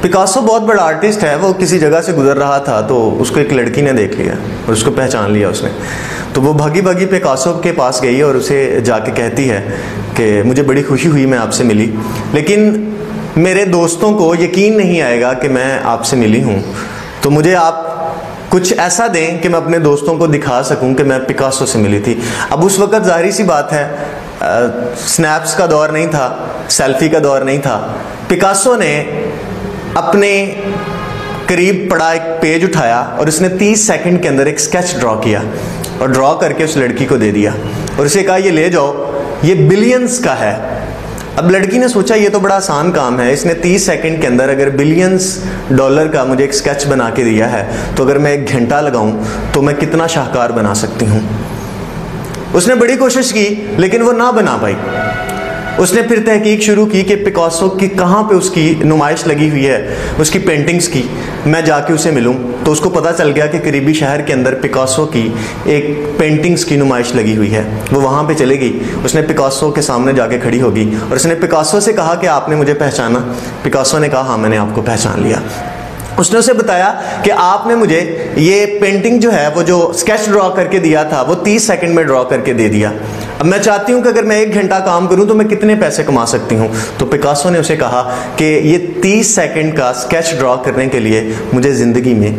Picasso बहुत बड़ा artist है, वो किसी जगह से गुजर रहा था तो उसको एक लड़की ने देख लिया और उसको पहचान लिया उसने। तो वो भागी भागी पिकासो के पास गई और उसे जाके कहती है कि मुझे बड़ी खुशी हुई मैं आपसे मिली, लेकिन मेरे दोस्तों को यकीन नहीं आएगा कि मैं आपसे मिली हूँ, तो मुझे आप कुछ ऐसा दें कि मैं अपने दोस्तों को दिखा सकूं कि मैं पिकासो से मिली थी। अब उस वक़्त जाहिर सी बात है स्नैप्स का दौर नहीं था, सेल्फी का दौर नहीं था। पिकासो ने अपने करीब पड़ा एक पेज उठाया और उसने 30 सेकंड के अंदर एक स्केच ड्रॉ किया और ड्रॉ करके उस लड़की को दे दिया और उसे कहा ये ले जाओ, ये बिलियंस का है। अब लड़की ने सोचा ये तो बड़ा आसान काम है, इसने 30 सेकंड के अंदर अगर बिलियंस डॉलर का मुझे एक स्केच बना के दिया है तो अगर मैं 1 घंटा लगाऊं तो मैं कितना शाहकार बना सकती हूँ। उसने बड़ी कोशिश की लेकिन वो ना बना पाई। उसने फिर तहकीक शुरू की कि पिकासो की कहाँ पे उसकी नुमाइश लगी हुई है, उसकी पेंटिंग्स की, मैं जाके उसे मिलूं। तो उसको पता चल गया कि करीबी शहर के अंदर पिकासो की एक पेंटिंग्स की नुमाइश लगी हुई है। वो वहाँ पे चले गई, उसने पिकासो के सामने जाके खड़ी होगी और उसने पिकासो से कहा कि आपने मुझे पहचाना? पिकासो ने कहा हाँ मैंने आपको पहचान लिया। उसने उसे बताया कि आपने मुझे ये पेंटिंग जो है, वो जो स्केच ड्रॉ करके दिया था वो 30 सेकंड में ड्रॉ करके दे दिया। अब मैं चाहती हूँ कि अगर मैं 1 घंटा काम करूँ तो मैं कितने पैसे कमा सकती हूँ? तो पिकासो ने उसे कहा कि ये 30 सेकंड का स्केच ड्रॉ करने के लिए मुझे ज़िंदगी में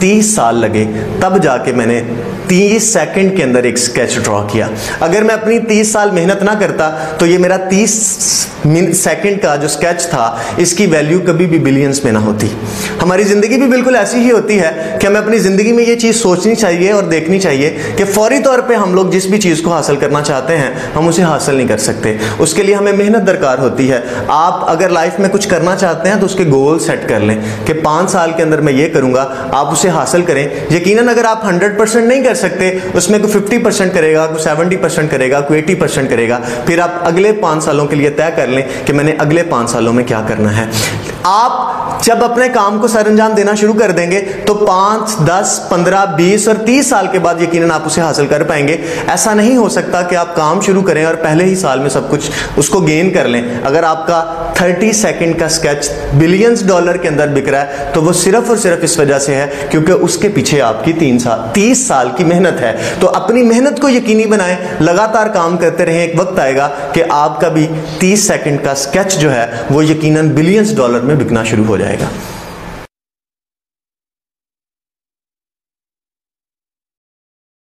30 साल लगे, तब जाके मैंने 30 सेकंड के अंदर एक स्केच ड्रॉ किया। अगर मैं अपनी 30 साल मेहनत ना करता तो ये मेरा 30 सेकंड का जो स्केच था इसकी वैल्यू कभी भी बिलियंस में ना होती। हमारी ज़िंदगी भी बिल्कुल ऐसी ही होती है कि हमें अपनी ज़िंदगी में ये चीज़ सोचनी चाहिए और देखनी चाहिए कि फौरी तौर पे हम लोग जिस भी चीज़ को हासिल करना चाहते हैं हम उसे हासिल नहीं कर सकते। उसके लिए हमें मेहनत दरकार होती है। आप अगर लाइफ में कुछ करना चाहते हैं तो उसके गोल सेट कर लें कि 5 साल के अंदर मैं ये करूँगा, आप उसे हासिल करें। यकीनन अगर आप 100% नहीं कर सकते, उसमें कोई 50% करेगा, कोई 70% करेगा, कोई 80% करेगा, फिर आप अगले 5 सालों के लिए तय कर लें कि मैंने अगले 5 सालों में क्या करना है। आप जब अपने काम को सरअंजाम देना शुरू कर देंगे तो 5, 10, 15, 20 और 30 साल के बाद यकीनन आप उसे हासिल कर पाएंगे। ऐसा नहीं हो सकता कि आप काम शुरू करें और पहले ही साल में सब कुछ उसको गेन कर लें। अगर आपका 30 सेकंड का स्केच बिलियंस डॉलर के अंदर बिक रहा है तो वो सिर्फ और सिर्फ इस वजह से है क्योंकि उसके पीछे आपकी 30 साल की मेहनत है। तो अपनी मेहनत को यकीनी बनाएं, लगातार काम करते रहें। एक वक्त आएगा कि आपका भी 30 सेकंड का स्केच जो है वो यकीनन बिलियंस डॉलर में बिकना शुरू हो जाएगा।